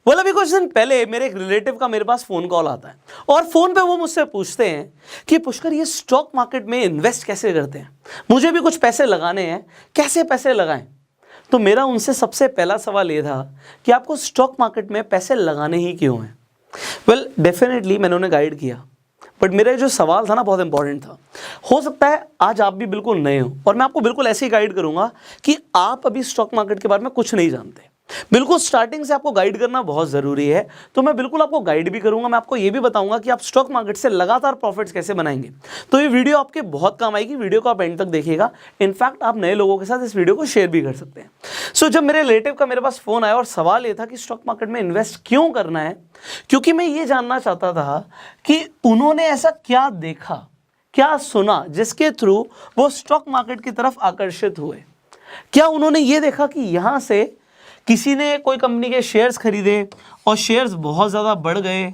बोला अभी कुछ दिन पहले मेरे एक रिलेटिव का मेरे पास फोन कॉल आता है और फोन पे वो मुझसे पूछते हैं कि पुष्कर ये स्टॉक मार्केट में इन्वेस्ट कैसे करते हैं, मुझे भी कुछ पैसे लगाने हैं, कैसे पैसे लगाएं। तो मेरा उनसे सबसे पहला सवाल ये था कि आपको स्टॉक मार्केट में पैसे लगाने ही क्यों हैं। वेल डेफिनेटली मैंने उन्हें गाइड किया, बट मेरा जो सवाल था ना बहुत इंपॉर्टेंट था। हो सकता है आज आप भी बिल्कुल नए हो और मैं आपको बिल्कुल ऐसे ही गाइड करूंगा कि आप अभी स्टॉक मार्केट के बारे में कुछ नहीं जानते। बिल्कुल स्टार्टिंग से आपको गाइड करना बहुत ज़रूरी है, तो मैं बिल्कुल आपको गाइड भी करूंगा। मैं आपको ये भी बताऊंगा कि आप स्टॉक मार्केट से लगातार प्रॉफिट्स कैसे बनाएंगे। तो ये वीडियो आपके बहुत काम आएगी, वीडियो को आप एंड तक देखिएगा। इनफैक्ट आप नए लोगों के साथ इस वीडियो को शेयर भी कर सकते हैं। सो जब मेरे रिलेटिव का मेरे पास फ़ोन आया और सवाल ये था कि स्टॉक मार्केट में इन्वेस्ट क्यों करना है, क्योंकि मैं ये जानना चाहता था कि उन्होंने ऐसा क्या देखा, क्या सुना जिसके थ्रू वो स्टॉक मार्केट की तरफ आकर्षित हुए। क्या उन्होंने ये देखा कि यहाँ से किसी ने कोई कंपनी के शेयर्स खरीदे और शेयर्स बहुत ज़्यादा बढ़ गए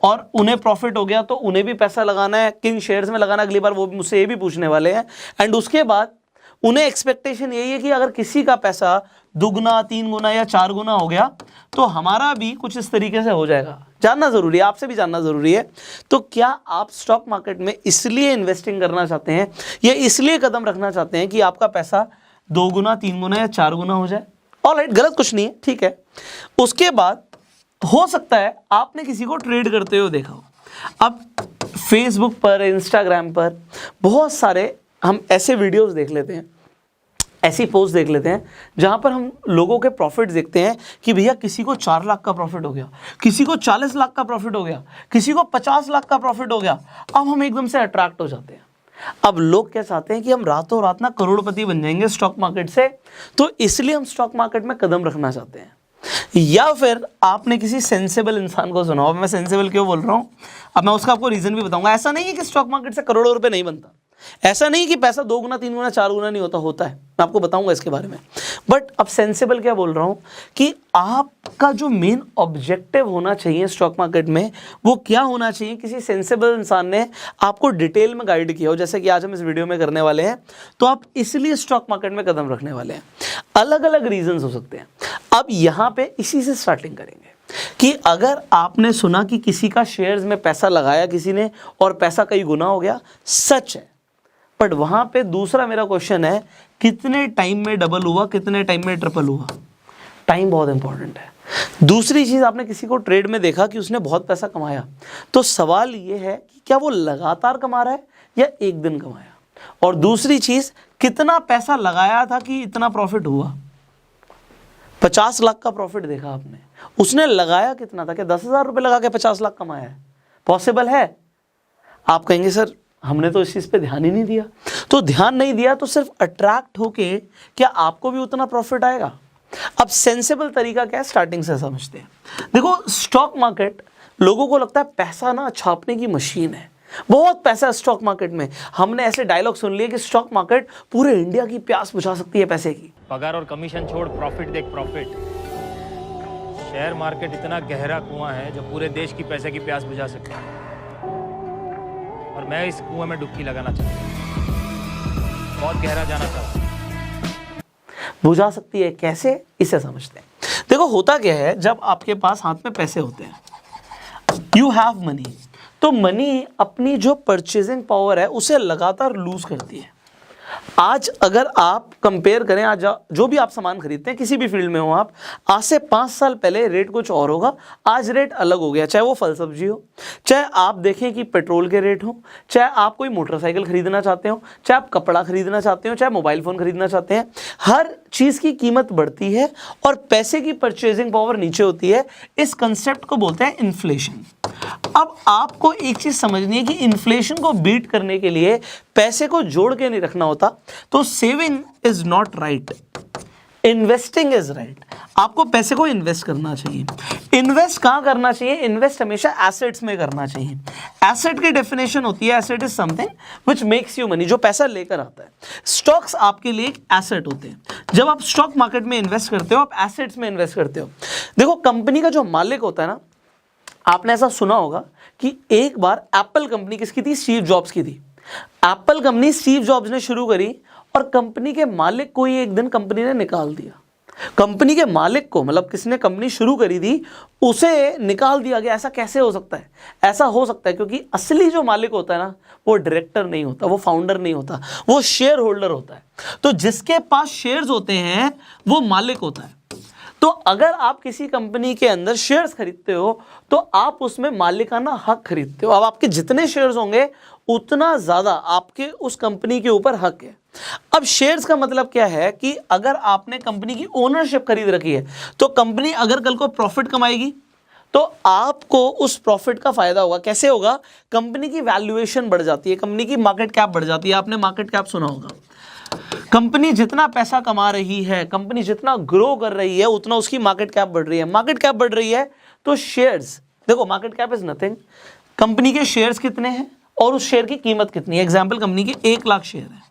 और उन्हें प्रॉफिट हो गया, तो उन्हें भी पैसा लगाना है, किन शेयर्स में लगाना है, अगली बार वो मुझसे ये भी पूछने वाले हैं। एंड उसके बाद उन्हें एक्सपेक्टेशन यही है कि अगर किसी का पैसा दुगना, 3 गुना या 4 गुना हो गया तो हमारा भी कुछ इस तरीके से हो जाएगा। जानना ज़रूरी है, आपसे भी जानना ज़रूरी है। तो क्या आप स्टॉक मार्केट में इसलिए इन्वेस्टिंग करना चाहते हैं या इसलिए कदम रखना चाहते हैं कि आपका पैसा 2 गुना, 3 गुना या 4 गुना हो जाए? ऑलराइट, गलत कुछ नहीं है, ठीक है। उसके बाद हो सकता है आपने किसी को ट्रेड करते हुए देखा हो। अब फेसबुक पर, इंस्टाग्राम पर बहुत सारे हम ऐसे वीडियोस देख लेते हैं, ऐसी पोस्ट देख लेते हैं जहां पर हम लोगों के प्रॉफिट देखते हैं कि भैया किसी को 4 लाख का प्रॉफिट हो गया, किसी को 40 लाख का प्रॉफिट हो गया, किसी को 50 लाख का प्रॉफिट हो गया। अब हम एकदम से अट्रैक्ट हो जाते हैं। अब लोग क्या चाहते हैं कि हम रातों रात ना करोड़पति बन जाएंगे स्टॉक मार्केट से, तो इसलिए हम स्टॉक मार्केट में कदम रखना चाहते हैं। या फिर आपने किसी सेंसेबल इंसान को सुना हो। मैं सेंसेबल क्यों बोल रहा हूं, अब मैं उसका आपको रीजन भी बताऊंगा। ऐसा नहीं है कि स्टॉक मार्केट से करोड़ों रुपए नहीं बनता, ऐसा नहीं कि पैसा 2 गुना, 3 गुना, 4 गुना नहीं होता, होता है, मैं आपको बताऊंगा इसके बारे में। बट अब सेंसेबल क्या बोल रहा हूं कि आपका जो मेन ऑब्जेक्टिव होना चाहिए स्टॉक मार्केट में वो क्या होना चाहिए। किसी सेंसेबल इंसान ने आपको डिटेल में गाइड किया हो, जैसे कि आज हम इस वीडियो में करने वाले हैं, तो आप इसलिए स्टॉक मार्केट में कदम रखने वाले हैं। अलग अलग रीजंस हो सकते हैं। अब यहाँ पे इसी से स्टार्टिंग करेंगे कि अगर आपने सुना कि किसी का शेयर्स में पैसा लगाया किसी ने और पैसा कई गुना हो गया, सच है। बट वहां पे दूसरा मेरा क्वेश्चन है, कितने टाइम में डबल हुआ, कितने टाइम में ट्रिपल हुआ? टाइम बहुत इंपॉर्टेंट है। दूसरी चीज, आपने किसी को ट्रेड में देखा कि उसने बहुत पैसा कमाया, तो सवाल ये है कि क्या वो लगातार कमा रहा है या एक दिन कमाया। और दूसरी चीज, कितना पैसा लगाया था कि इतना प्रॉफिट हुआ। 50 लाख का प्रॉफिट देखा आपने, उसने लगाया कितना था? क्या 10,000 रुपये लगा के 50 लाख कमाया है? पॉसिबल है? आप कहेंगे सर हमने तो इस चीज़ पे ध्यान ही नहीं दिया। तो ध्यान नहीं दिया तो सिर्फ अट्रैक्ट होके क्या आपको भी उतना प्रॉफिट आएगा? अब सेंसेबल तरीका क्या है, स्टार्टिंग से समझते हैं। देखो, स्टॉक मार्केट, लोगों को लगता है पैसा ना छापने की मशीन है, बहुत पैसा है स्टॉक मार्केट में। हमने ऐसे डायलॉग सुन लिए कि स्टॉक मार्केट पूरे इंडिया की प्यास बुझा सकती है पैसे की। पगार और कमीशन छोड़, प्रॉफिट देख प्रॉफिट। शेयर मार्केट इतना गहरा कुआं है जो पूरे देश की पैसे की प्यास बुझा सकता है, और मैं इस कुएं में डुबकी लगाना चाहता हूं, बहुत गहरा जाना चाहता हूं। बुझा सकती है कैसे, इसे समझते हैं। देखो, होता क्या है, जब आपके पास हाथ में पैसे होते हैं, यू हैव मनी, तो मनी अपनी जो परचेजिंग पावर है उसे लगातार लूज करती है। आज अगर आप कंपेयर करें, आज जो भी आप सामान खरीदते हैं किसी भी फील्ड में हो आप, आज से 5 साल पहले रेट कुछ और होगा, आज रेट अलग हो गया। चाहे वो फल सब्जी हो, चाहे आप देखें कि पेट्रोल के रेट हो, चाहे आप कोई मोटरसाइकिल खरीदना चाहते हो, चाहे आप कपड़ा खरीदना चाहते हो, चाहे मोबाइल फ़ोन खरीदना चाहते हैं, हर चीज़ की कीमत बढ़ती है और पैसे की परचेजिंग पावर नीचे होती है। इस कंसेप्ट को बोलते हैं इन्फ्लेशन। अब आपको एक चीज समझनी है कि इन्फ्लेशन को बीट करने के लिए पैसे को जोड़ के नहीं रखना होता। तो saving is not right, investing is right. आपको पैसे को इन्वेस्ट करना चाहिए। इन्वेस्ट कहां करना चाहिए? इन्वेस्ट हमेशा एसेट्स में करना चाहिए। एसेट की डेफिनेशन होती है, asset is something which makes you money, जो पैसा लेकर आता है। स्टॉक्स आपके लिए एक एसेट होते हैं। जब आप स्टॉक मार्केट में इन्वेस्ट करते हो, आप एसेट्स में इन्वेस्ट करते हो। देखो, कंपनी का जो मालिक होता है ना, आपने ऐसा सुना होगा कि एक बार एप्पल कंपनी किसकी थी? स्टीव जॉब्स की थी। एप्पल कंपनी स्टीव जॉब्स ने शुरू करी और कंपनी के मालिक को ही एक दिन कंपनी ने निकाल दिया। कंपनी के मालिक को, मतलब किसने कंपनी शुरू करी थी उसे निकाल दिया गया। ऐसा कैसे हो सकता है? ऐसा हो सकता है क्योंकि असली जो मालिक होता है ना, वो डायरेक्टर नहीं होता, वो फाउंडर नहीं होता, वो शेयर होल्डर होता है। तो जिसके पास शेयर्स होते हैं वो मालिक होता है। तो अगर आप किसी कंपनी के अंदर शेयर्स खरीदते हो तो आप उसमें मालिकाना हक खरीदते हो। अब आपके जितने शेयर्स होंगे उतना ज्यादा आपके उस कंपनी के ऊपर हक है। अब शेयर्स का मतलब क्या है कि अगर आपने कंपनी की ओनरशिप खरीद रखी है तो कंपनी अगर कल को प्रॉफिट कमाएगी तो आपको उस प्रॉफिट का फायदा होगा। कैसे होगा? कंपनी की वैल्यूएशन बढ़ जाती है, कंपनी की मार्केट कैप बढ़ जाती है। आपने मार्केट कैप सुना होगा। कंपनी जितना पैसा कमा रही है, कंपनी जितना ग्रो कर रही है, उतना उसकी मार्केट कैप बढ़ रही है। मार्केट कैप बढ़ रही है तो शेयर्स, देखो market cap is nothing, company के शेयर्स कितने हैं और उस शेयर की कीमत कितनी है। एग्जांपल, कंपनी के 1 लाख शेयर है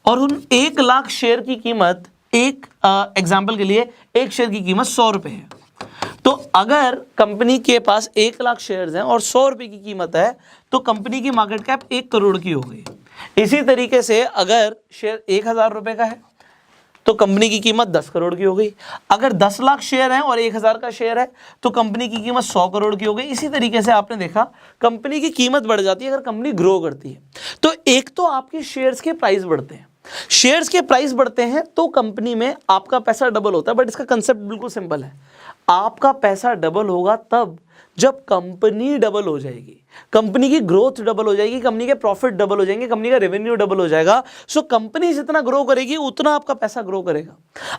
और उन 1 लाख शेयर की कीमत, एक एग्जांपल के लिए एक शेयर की कीमत 100 रुपए है। तो अगर कंपनी के पास 1 लाख शेयर्स हैं और 100 रुपए की कीमत है तो कंपनी की मार्केट कैप 1 करोड़ की हो गई। इसी तरीके से अगर शेयर 1000 रुपए का है तो कंपनी की कीमत 10 करोड़ की हो गई। अगर 10 लाख शेयर हैं और 1000 का शेयर है तो कंपनी की कीमत 100 करोड़ की हो गई। इसी तरीके से आपने देखा कंपनी की कीमत बढ़ जाती है अगर कंपनी ग्रो करती है। तो एक तो आपके शेयर्स के प्राइस बढ़ते हैं, शेयर्स के प्राइस बढ़ते हैं तो कंपनी में आपका पैसा डबल होता है। बट इसका कंसेप्ट बिल्कुल सिंपल है, आपका पैसा डबल होगा तब जब कंपनी डबल हो जाएगी, कंपनी की ग्रोथ डबल हो जाएगी, कंपनी के प्रॉफिट डबल हो जाएंगे, कंपनी का रेवेन्यू डबल हो जाएगा। सो कंपनी जितना ग्रो करेगी उतना आपका पैसा ग्रो करेगा।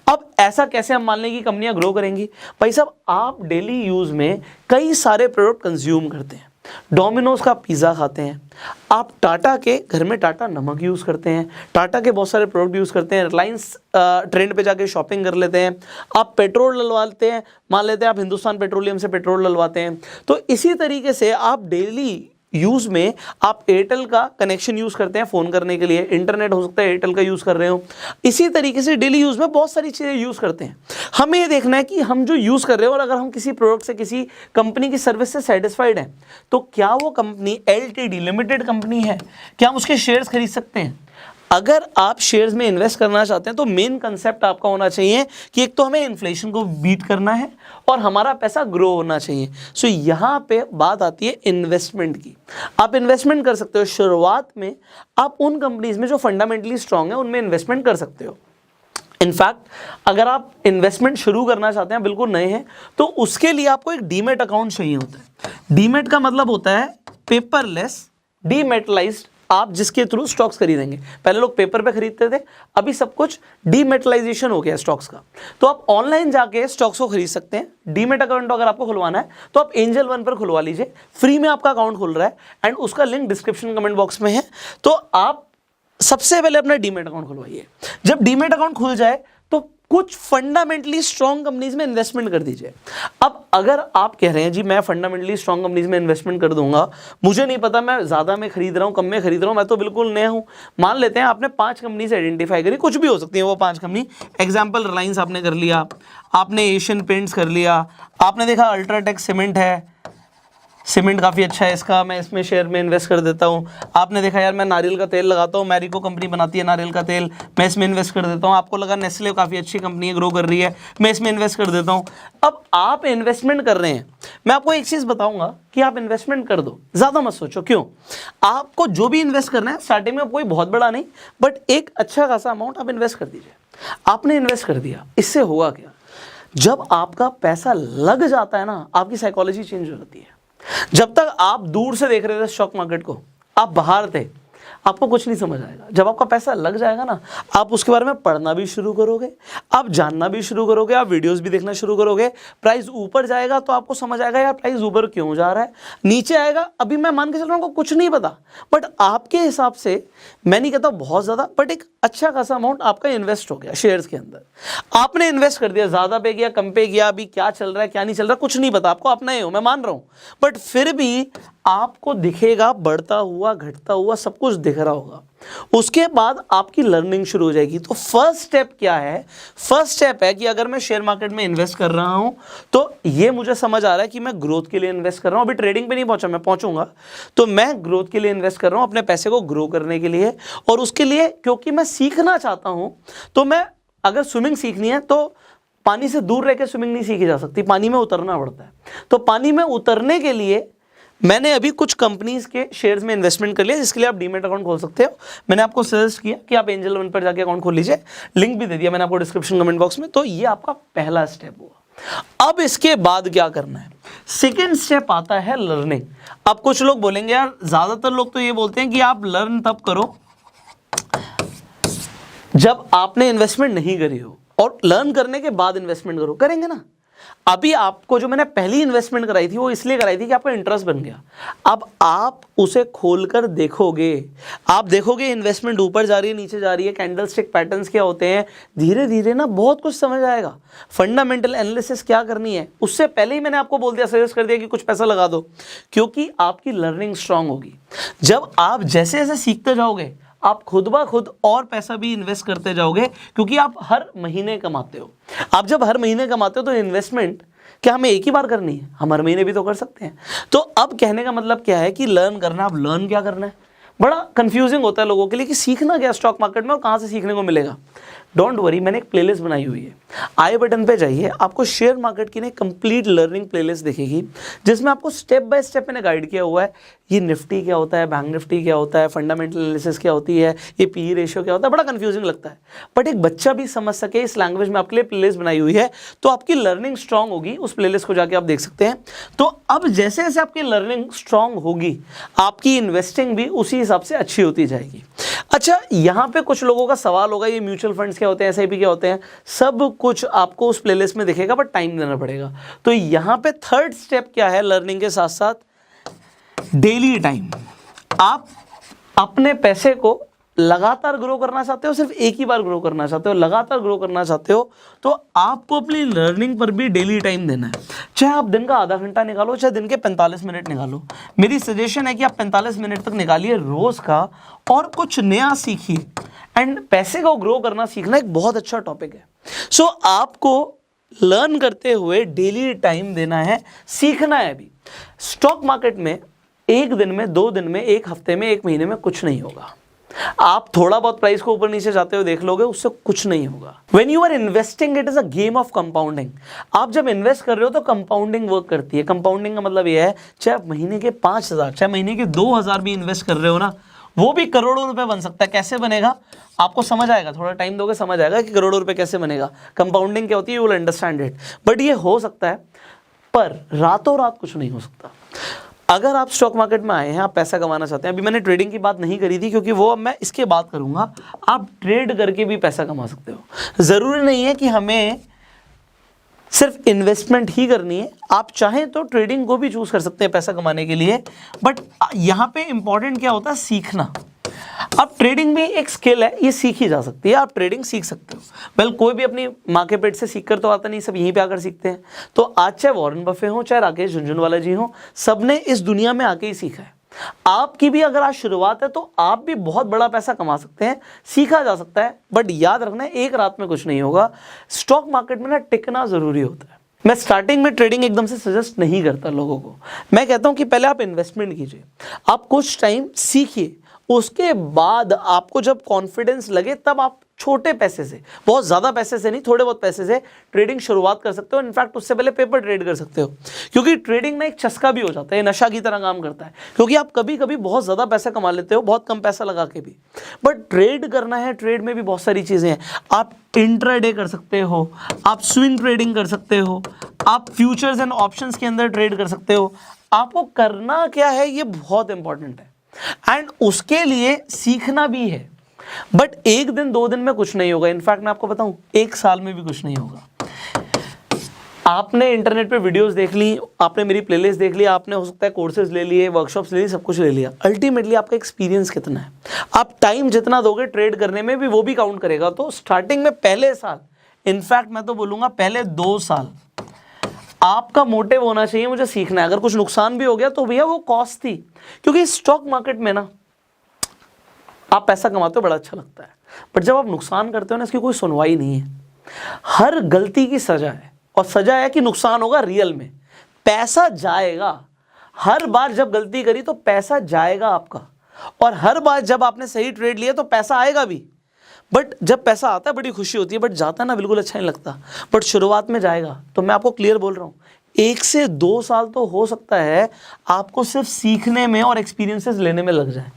अब ऐसा कैसे हम मान लें कि कंपनियां ग्रो करेंगी? भाई साहब, आप डेली यूज में कई सारे प्रोडक्ट कंज्यूम करते हैं। डोमिनोज का पिज़्ज़ा खाते हैं आप, टाटा के घर में टाटा नमक यूज़ करते हैं, टाटा के बहुत सारे प्रोडक्ट यूज़ करते हैं, रिलायंस ट्रेंड पे जाके शॉपिंग कर लेते हैं, आप पेट्रोल डलवाते हैं, मान लेते हैं आप हिंदुस्तान पेट्रोलियम से पेट्रोल डलवाते हैं। तो इसी तरीके से आप डेली यूज़ में आप एयरटेल का कनेक्शन यूज़ करते हैं फ़ोन करने के लिए, इंटरनेट हो सकता है एयरटेल का यूज़ कर रहे हो। इसी तरीके से डेली यूज़ में बहुत सारी चीज़ें यूज़ करते हैं। हमें ये देखना है कि हम जो यूज़ कर रहे हैं और अगर हम किसी प्रोडक्ट से, किसी कंपनी की सर्विस से सेटिस्फाइड हैं तो क्या वो कंपनी LTD लिमिटेड कंपनी है, क्या हम उसके शेयर्स खरीद सकते हैं? अगर आप शेयर्स में इन्वेस्ट करना चाहते हैं तो मेन कंसेप्ट आपका होना चाहिए कि एक तो हमें इन्फ्लेशन को बीट करना है और हमारा पैसा ग्रो होना चाहिए। सो यहाँ पे बात आती है इन्वेस्टमेंट की। आप इन्वेस्टमेंट कर सकते हो शुरुआत में, आप उन कंपनीज में जो फंडामेंटली स्ट्रांग है उनमें इन्वेस्टमेंट कर सकते हो। इनफैक्ट अगर आप इन्वेस्टमेंट शुरू करना चाहते हैं, बिल्कुल नए हैं, तो उसके लिए आपको एक डीमेट अकाउंट चाहिए होता है। डीमेट का मतलब होता है पेपरलेस डीमेटलाइज्ड, आप जिसके थ्रू स्टॉक्स खरीदेंगे। पहले लोग पेपर पे खरीदते थे, अभी सब कुछ डीमेटलाइजेशन हो गया स्टॉक्स का। तो आप ऑनलाइन जाके स्टॉक्स को खरीद सकते हैं। डीमेट अकाउंट अगर आपको खुलवाना है तो आप एंजल वन पर खुलवा लीजिए, फ्री में आपका अकाउंट खुल रहा है एंड उसका लिंक डिस्क्रिप्शन कमेंट बॉक्स में है। तो आप सबसे पहले अपना डीमेट अकाउंट खुलवाइए। जब डीमेट अकाउंट खुल जाए तो कुछ फंडामेंटली स्ट्रॉन्ग कंपनीज में इन्वेस्टमेंट कर दीजिए। अब अगर आप कह रहे हैं जी मैं फंडामेंटली स्ट्रॉन्ग कंपनीज में इन्वेस्टमेंट कर दूंगा, मुझे नहीं पता मैं ज़्यादा में खरीद रहा हूँ कम में खरीद रहा हूँ, मैं तो बिल्कुल नया हूँ। मान लेते हैं आपने 5 कंपनी से आइडेंटिफाई करी, कुछ भी हो सकती है वो 5 कंपनी। एग्जाम्पल रिलायंस आपने कर लिया, आपने एशियन पेंट्स कर लिया, आपने देखा अल्ट्राटेक सीमेंट है, सीमेंट काफ़ी अच्छा है इसका, मैं इसमें शेयर में इन्वेस्ट कर देता हूँ। आपने देखा यार मैं नारियल का तेल लगाता हूँ, मैरिको कंपनी बनाती है नारियल का तेल, मैं इसमें इन्वेस्ट कर देता हूँ। आपको लगा नेस्ले काफ़ी अच्छी कंपनी है, ग्रो कर रही है, मैं इसमें इन्वेस्ट कर देता हूँ। अब आप इन्वेस्टमेंट कर रहे हैं, मैं आपको एक चीज़ बताऊँगा कि आप इन्वेस्टमेंट कर दो, ज़्यादा मत सोचो। क्यों? आपको जो भी इन्वेस्ट करना है स्टार्टिंग में कोई बहुत बड़ा नहीं, बट एक अच्छा खासा अमाउंट आप इन्वेस्ट कर दीजिए। आपने इन्वेस्ट कर दिया, इससे होगा क्या? जब आपका पैसा लग जाता है ना, आपकी साइकोलॉजी चेंज हो जाती है। जब तक आप दूर से देख रहे थे स्टॉक मार्केट को, आप बाहर थे, आपको कुछ नहीं समझ आएगा। जब आपका पैसा लग जाएगा ना, आप उसके बारे में पढ़ना भी शुरू करोगे, आप जानना भी शुरू करोगे, आप वीडियोस भी देखना शुरू करोगे। प्राइस ऊपर जाएगा तो आपको समझ आएगा यार प्राइस ऊपर क्यों जा रहा है, नीचे आएगा अभी मैं मान के चल रहा हूँ कुछ नहीं पता, बट आपके हिसाब से, मैं नहीं कहता बहुत ज़्यादा, बट एक अच्छा खासा अमाउंट आपका इन्वेस्ट हो गया शेयर्स के अंदर। आपने इन्वेस्ट कर दिया, ज़्यादा पे गया कम पे गया, अभी क्या चल रहा है क्या नहीं चल रहा कुछ नहीं पता, आपको अपना ही हो, मैं मान रहा हूँ, बट फिर भी आपको दिखेगा बढ़ता हुआ घटता हुआ सब कुछ दिख रहा होगा। उसके बाद आपकी लर्निंग शुरू हो जाएगी। तो फर्स्ट स्टेप क्या है? फर्स्ट स्टेप है कि अगर मैं शेयर मार्केट में इन्वेस्ट कर रहा हूं तो ये मुझे समझ आ रहा है कि मैं ग्रोथ के लिए इन्वेस्ट कर रहा हूं। अभी ट्रेडिंग पे नहीं पहुंचा, मैं पहुंचूंगा। तो मैं ग्रोथ के लिए इन्वेस्ट कर रहा हूं, अपने पैसे को ग्रो करने के लिए, और उसके लिए क्योंकि मैं सीखना चाहता हूं। तो मैं अगर स्विमिंग सीखनी है तो पानी से दूर रह के स्विमिंग नहीं सीखी जा सकती, पानी में उतरना पड़ता है। तो पानी में उतरने के लिए मैंने अभी कुछ कंपनीज के शेयर्स में इन्वेस्टमेंट कर लिया, जिसके लिए आप डीमेट अकाउंट खोल सकते हो। मैंने आपको सजेस्ट किया कि आप एंजल वन पर जाके अकाउंट खोल लीजिए, लिंक भी दे दिया मैंने आपको डिस्क्रिप्शन कमेंट बॉक्स में। तो ये आपका पहला स्टेप हुआ। अब इसके बाद क्या करना है? सेकेंड स्टेप आता है लर्निंग। अब कुछ लोग बोलेंगे यार, ज्यादातर लोग तो ये बोलते हैं कि आप लर्न तब करो जब आपने इन्वेस्टमेंट नहीं करी हो, और लर्न करने के बाद इन्वेस्टमेंट करो। करेंगे ना? अभी आपको जो मैंने पहली इन्वेस्टमेंट कराई थी वो इसलिए कराई थी कि आपका इंटरेस्ट बन गया। अब आप उसे खोलकर देखोगे, आप देखोगे इन्वेस्टमेंट ऊपर जा रही है, नीचे जा रही है, कैंडलस्टिक पैटर्न्स क्या होते हैं, धीरे धीरे ना बहुत कुछ समझ आएगा। फंडामेंटल एनालिसिस क्या करनी है उससे पहले ही मैंने आपको बोल दिया, सजेस्ट कर दिया कि कुछ पैसा लगा दो, क्योंकि आपकी लर्निंग स्ट्रांग होगी। जब आप जैसे जैसे सीखते जाओगे आप खुद ब खुद और पैसा भी इन्वेस्ट करते जाओगे, क्योंकि आप हर महीने कमाते हो। आप जब हर महीने कमाते हो तो इन्वेस्टमेंट क्या हमें एक ही बार करनी है? हम हर महीने भी तो कर सकते हैं। तो अब कहने का मतलब क्या है कि लर्न करना। अब लर्न क्या करना है? बड़ा कंफ्यूजिंग होता है लोगों के लिए कि सीखना क्या स्टॉक मार्केट में और कहाँ से सीखने को मिलेगा। डोंट वरी, मैंने एक प्लेलिस्ट बनाई हुई है, आई बटन पे जाइए, आपको शेयर मार्केट की कंप्लीट लर्निंग प्लेलिस्ट दिखेगी, जिसमें आपको स्टेप बाय स्टेप मैंने गाइड किया हुआ है। ये निफ्टी क्या होता है, बैंक निफ्टी क्या होता है, फंडामेंटल एनालिसिस क्या होती है, ये पी रेशियो क्या होता है। बड़ा कंफ्यूजिंग लगता है, बट एक बच्चा भी समझ सके इस लैंग्वेज में आपके लिए प्लेलिस्ट बनाई हुई है, तो आपकी लर्निंग स्ट्रांग होगी। उस प्लेलिस्ट को जाके आप देख सकते हैं। तो अब जैसे जैसे आपकी लर्निंग स्ट्रांग होगी, आपकी इन्वेस्टिंग भी उसी हिसाब से अच्छी होती जाएगी। अच्छा, यहाँ पे कुछ लोगों का सवाल होगा, ये म्यूचुअल फंड्स क्या होते हैं, एसआईपी क्या होते हैं, सब कुछ आपको उस प्लेलिस्ट में दिखेगा, बट टाइम देना पड़ेगा। तो यहाँ पे थर्ड स्टेप क्या है लर्निंग के साथ साथ? Daily time. आप अपने पैसे को लगातार ग्रो करना चाहते हो, सिर्फ एक ही बार ग्रो करना चाहते हो, लगातार ग्रो करना चाहते हो, तो आपको अपनी लर्निंग पर भी डेली टाइम देना है। चाहे आप दिन का आधा घंटा निकालो, चाहे दिन के 45 मिनट निकालो। मेरी सजेशन है कि आप 45 मिनट तक निकालिए रोज का, और कुछ नया सीखिए। एंड पैसे को ग्रो करना सीखना एक बहुत अच्छा टॉपिक है। सो आपको लर्न करते हुए डेली टाइम देना है, सीखना है। अभी स्टॉक मार्केट में एक दिन में, 2 दिन में, एक हफ्ते में, एक महीने में कुछ नहीं होगा। आप थोड़ा बहुत प्राइस को ऊपर नीचे जाते हुए देख लोगे, उससे कुछ नहीं होगा। When you are investing, it is a game of compounding। आप जब इन्वेस्ट कर रहे हो तो कंपाउंडिंग वर्क करती है। कंपाउंडिंग का मतलब यह है, चाहे आप महीने के 5,000, चाहे महीने के 2,000 भी इन्वेस्ट कर रहे हो ना, वो भी करोड़ों रुपए बन सकता है। कैसे बनेगा आपको समझ आएगा, थोड़ा टाइम दोगे समझ आएगा कि करोड़ों रुपए कैसे बनेगा। कंपाउंडिंग क्या होती है, you will understand it. But ये हो सकता है, पर रातों रात कुछ नहीं हो सकता। अगर आप स्टॉक मार्केट में आए हैं, आप पैसा कमाना चाहते हैं, अभी मैंने ट्रेडिंग की बात नहीं करी थी क्योंकि वो अब मैं इसके बाद करूंगा। आप ट्रेड करके भी पैसा कमा सकते हो। जरूरी नहीं है कि हमें सिर्फ इन्वेस्टमेंट ही करनी है, आप चाहें तो ट्रेडिंग को भी चूज कर सकते हैं पैसा कमाने के लिए। बट यहाँ पे इंपॉर्टेंट क्या होता है, सीखना। अब ट्रेडिंग भी एक स्किल है, ये सीखी जा सकती है, आप ट्रेडिंग सीख सकते हो। वेल, कोई भी अपनी माँ के पेट से सीख कर तो आता नहीं, सब यहीं पे आकर सीखते हैं। तो आज चाहे वॉरेन बफे हो, चाहे राकेश झुनझुनवाला जी हो, सबने इस दुनिया में आके ही सीखा है। आपकी भी अगर आज शुरुआत है तो आप भी बहुत बड़ा पैसा कमा सकते हैं, सीखा जा सकता है। बट याद रखना है, एक रात में कुछ नहीं होगा। स्टॉक मार्केट में ना टिकना जरूरी होता है। मैं स्टार्टिंग में ट्रेडिंग एकदम से सजेस्ट नहीं करता लोगों को। मैं कहता हूं कि पहले आप इन्वेस्टमेंट कीजिए, आप कुछ टाइम सीखिए, उसके बाद आपको जब कॉन्फिडेंस लगे तब आप छोटे पैसे से, बहुत ज़्यादा पैसे से नहीं, थोड़े बहुत पैसे से ट्रेडिंग शुरुआत कर सकते हो। इनफैक्ट उससे पहले पेपर ट्रेड कर सकते हो, क्योंकि ट्रेडिंग में एक चस्का भी हो जाता है, नशा की तरह काम करता है। क्योंकि आप कभी कभी बहुत ज़्यादा पैसा कमा लेते हो, बहुत कम पैसा लगा के भी। बट ट्रेड करना है, ट्रेड में भी बहुत सारी चीज़ें हैं। आप इंट्राडे कर सकते हो, आप स्विंग ट्रेडिंग कर सकते हो, आप फ्यूचर्स एंड ऑप्शंस के अंदर ट्रेड कर सकते हो। आपको करना क्या है, ये बहुत इंपॉर्टेंट है। एंड उसके लिए सीखना भी है। बट एक दिन 2 दिन में कुछ नहीं होगा। इनफैक्ट मैं आपको बताऊं, 1 साल में भी कुछ नहीं होगा। आपने इंटरनेट पे वीडियोस देख ली, आपने मेरी प्लेलिस्ट देख ली, आपने हो सकता है कोर्सेज ले लिए, वर्कशॉप्स ले ली, सब कुछ ले लिया। अल्टीमेटली आपका एक्सपीरियंस कितना है, आप टाइम जितना दोगे ट्रेड करने में भी, वो भी काउंट करेगा। तो स्टार्टिंग में पहले साल, इनफैक्ट मैं तो बोलूंगा पहले 2 साल आपका मोटिव होना चाहिए, मुझे सीखना है। अगर कुछ नुकसान भी हो गया तो भैया वो कॉस्ट थी, क्योंकि स्टॉक मार्केट में ना आप पैसा कमाते हो, बड़ा अच्छा लगता है। बट जब आप नुकसान करते हो ना, इसकी कोई सुनवाई नहीं है। हर गलती की सजा है, और सजा है कि नुकसान होगा रियल में, पैसा जाएगा। हर बार जब गलती करी तो पैसा जाएगा आपका, और हर बार जब आपने सही ट्रेड लिया तो पैसा आएगा भी। बट जब पैसा आता है बड़ी खुशी होती है, बट जाता है ना बिल्कुल अच्छा नहीं लगता। बट शुरुआत में जाएगा तो मैं आपको क्लियर बोल रहा हूँ 1 से 2 साल तो हो सकता है आपको सिर्फ सीखने में और एक्सपीरियंसेस लेने में लग जाए।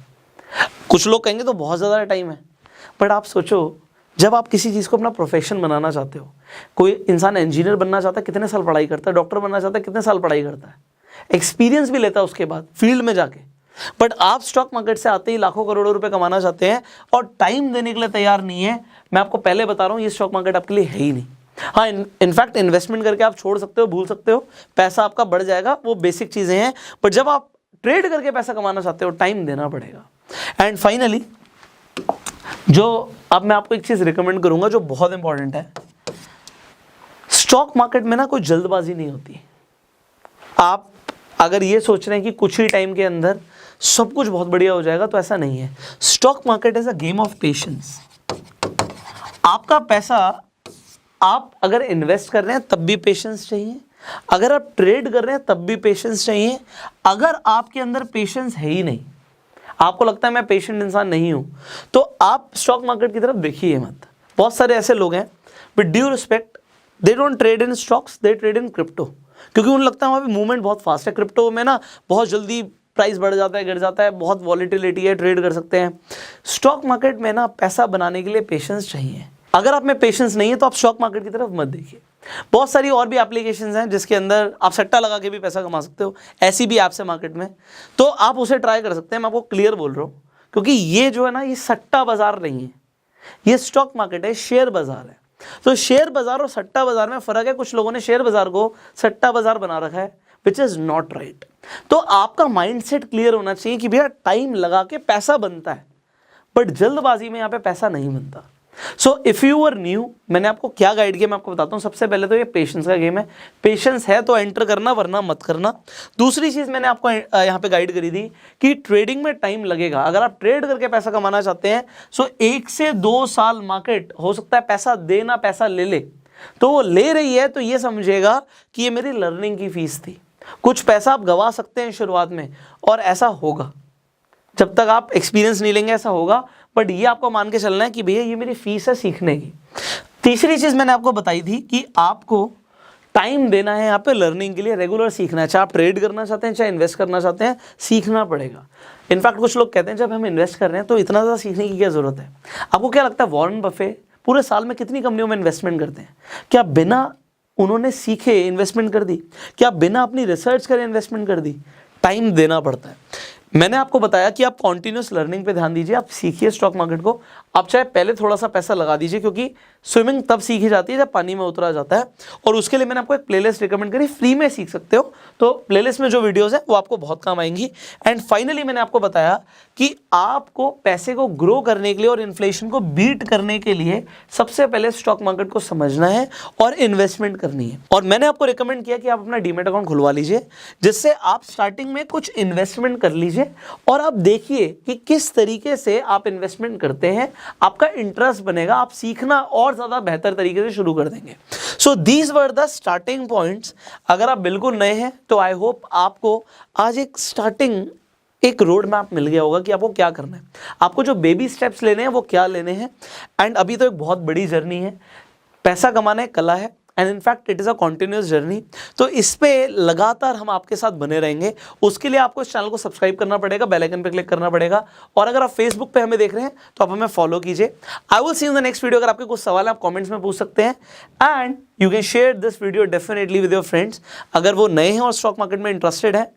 कुछ लोग कहेंगे तो बहुत ज़्यादा टाइम है, बट आप सोचो जब आप किसी चीज़ को अपना प्रोफेशन बनाना चाहते हो, कोई इंसान इंजीनियर बनना चाहता है कितने साल पढ़ाई करता है, डॉक्टर बनना चाहता है कितने साल पढ़ाई करता है, एक्सपीरियंस भी लेता है उसके बाद फील्ड में जाके। बट आप स्टॉक मार्केट से आते ही लाखों करोड़ों रुपए कमाना चाहते हैं और टाइम देने के लिए तैयार नहीं है। मैं आपको पहले बता रहा हूँ ये स्टॉक मार्केट आपके लिए है ही नहीं। हाँ, इनफैक्ट इन्वेस्टमेंट करके आप छोड़ सकते हो, भूल सकते हो, पैसा आपका बढ़ जाएगा, वो बेसिक चीज़ें हैं। बट जब आप ट्रेड करके पैसा कमाना चाहते हो टाइम देना पड़ेगा। एंड फाइनली जो अब मैं आपको एक चीज़ रिकमेंड करूंगा जो बहुत इंपॉर्टेंट है, स्टॉक मार्केट में ना कोई जल्दबाजी नहीं होती। आप अगर ये सोच रहे हैं कि कुछ ही टाइम के अंदर सब कुछ बहुत बढ़िया हो जाएगा तो ऐसा नहीं है। Stock market is a game of patience. आपका पैसा आप अगर इन्वेस्ट कर रहे हैं तब भी पेशेंस चाहिए, अगर आप ट्रेड कर रहे हैं तब भी पेशेंस चाहिए। अगर आपके अंदर पेशेंस है ही नहीं, आपको लगता है मैं पेशेंट इंसान नहीं हूं, तो आप स्टॉक मार्केट की तरफ देखिए मत। बहुत सारे ऐसे लोग हैं with due respect, they don't trade in stocks, they trade in crypto, क्योंकि उन्हें लगता है वहाँ पे मूवमेंट बहुत फास्ट है। क्रिप्टो में ना बहुत जल्दी प्राइस बढ़ जाता है, गिर जाता है, बहुत वॉलीटिलिटी है, ट्रेड कर सकते हैं। स्टॉक मार्केट में ना पैसा बनाने के लिए पेशेंस चाहिए। अगर आप में पेशेंस नहीं है तो आप स्टॉक मार्केट की तरफ मत देखिए। बहुत सारी और भी एप्लीकेशंस हैं जिसके अंदर आप सट्टा लगा के भी पैसा कमा सकते हो, ऐसी भी ऐप्स है मार्केट में, तो आप उसे ट्राई कर सकते हैं। मैं आपको क्लियर बोल रहा हूँ, क्योंकि ये जो है ना ये सट्टा बाजार नहीं है, ये स्टॉक मार्केट है, शेयर बाजार है। तो शेयर बाजार और सट्टा बाजार में फर्क है। कुछ लोगों ने शेयर बाजार को सट्टा बाजार बना रखा है, विच इज नॉट राइट। तो आपका माइंडसेट क्लियर होना चाहिए कि भैया टाइम लगा के पैसा बनता है, बट जल्दबाजी में यहाँ पे पैसा नहीं बनता। So if you are new, मैंने आपको क्या गाइड किया मैं आपको बताता हूँ। सबसे पहले तो ये पेशेंस का गेम है, पेशेंस है तो एंटर करना, वरना मत करना। दूसरी चीज़ मैंने आपको यहाँ पे गाइड करी थी कि ट्रेडिंग में टाइम लगेगा। अगर आप ट्रेड करके पैसा कमाना चाहते हैं सो 1 से 2 साल मार्केट हो सकता है पैसा देना, पैसा ले ले, तो वो ले रही है तो ये समझेगा कि ये मेरी लर्निंग की फीस थी। कुछ पैसा आप गंवा सकते हैं शुरुआत में, और ऐसा होगा जब तक आप एक्सपीरियंस नहीं लेंगे, ऐसा होगा। बट ये आपको मान के चलना है कि भैया ये मेरी फीस है सीखने की। तीसरी चीज़ मैंने आपको बताई थी कि आपको टाइम देना है यहाँ पे लर्निंग के लिए, रेगुलर सीखना है। चाहे आप ट्रेड करना चाहते हैं, चाहे इन्वेस्ट करना चाहते हैं, सीखना पड़ेगा। इनफैक्ट कुछ लोग कहते हैं जब हम इन्वेस्ट कर रहे हैं तो इतना ज़्यादा सीखने की क्या ज़रूरत है। आपको क्या लगता है वॉरेन बफे पूरे साल में कितनी कंपनियों में इन्वेस्टमेंट करते हैं? क्या बिना उन्होंने सीखे इन्वेस्टमेंट कर दी? क्या बिना अपनी रिसर्च करे इन्वेस्टमेंट कर दी? टाइम देना पड़ता है। मैंने आपको बताया कि आप कॉन्टिन्यूस लर्निंग पे ध्यान दीजिए, आप सीखिए स्टॉक मार्केट को। आप चाहे पहले थोड़ा सा पैसा लगा दीजिए, क्योंकि स्विमिंग तब सीखी जाती है जब पानी में उतरा जाता है। और उसके लिए मैंने आपको एक प्लेलिस्ट रिकमेंड करी, फ्री में सीख सकते हो। तो प्लेलिस्ट में जो वीडियोस हैं वो आपको बहुत काम आएंगी। एंड फाइनली मैंने आपको बताया कि आपको पैसे को ग्रो करने के लिए और इन्फ्लेशन को बीट करने के लिए सबसे पहले स्टॉक मार्केट को समझना है और इन्वेस्टमेंट करनी है। और मैंने आपको रिकमेंड किया कि आप अपना डीमैट अकाउंट खुलवा लीजिए, जिससे आप स्टार्टिंग में कुछ इन्वेस्टमेंट कर लीजिए और आप देखिए कि किस तरीके से आप इन्वेस्टमेंट करते हैं। आपका इंटरेस्ट बनेगा, आप सीखना और ज़्यादा बेहतर तरीके से शुरू कर देंगे। So these were the starting points. अगर आप बिल्कुल नए हैं तो आई होप आपको आज एक रोड मैप मिल गया होगा कि आपको क्या करना है, आपको जो बेबी स्टेप्स लेने हैं वो क्या लेने हैं। एंड अभी तो एक बहुत बड़ी जर्नी है, पैसा कमाना एक कला है, and in fact it is a continuous journey. तो इस पे लगातार हम आपके साथ बने रहेंगे। उसके लिए आपको इस चैनल को सब्सक्राइब करना पड़ेगा, बेल आइकन पे क्लिक करना पड़ेगा। और अगर आप फेसबुक पे हमें देख रहे हैं तो आप हमें फॉलो कीजिए। I will see you in the next video. अगर आपके कुछ सवाल है आप कमेंट्स में पूछ सकते हैं, and you can share this video definitely with your friends. अगर वो नए हैं और स्टॉक मार्केट में इंटरेस्टेड है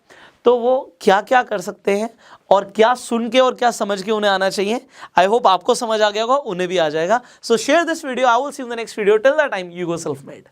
तो वो क्या क्या कर सकते हैं और क्या सुन के और क्या समझ के उन्हें आना चाहिए। आई होप आपको समझ आ गया होगा, उन्हें भी आ जाएगा। सो share this video. I will see you in the next video. Till that time you go self made.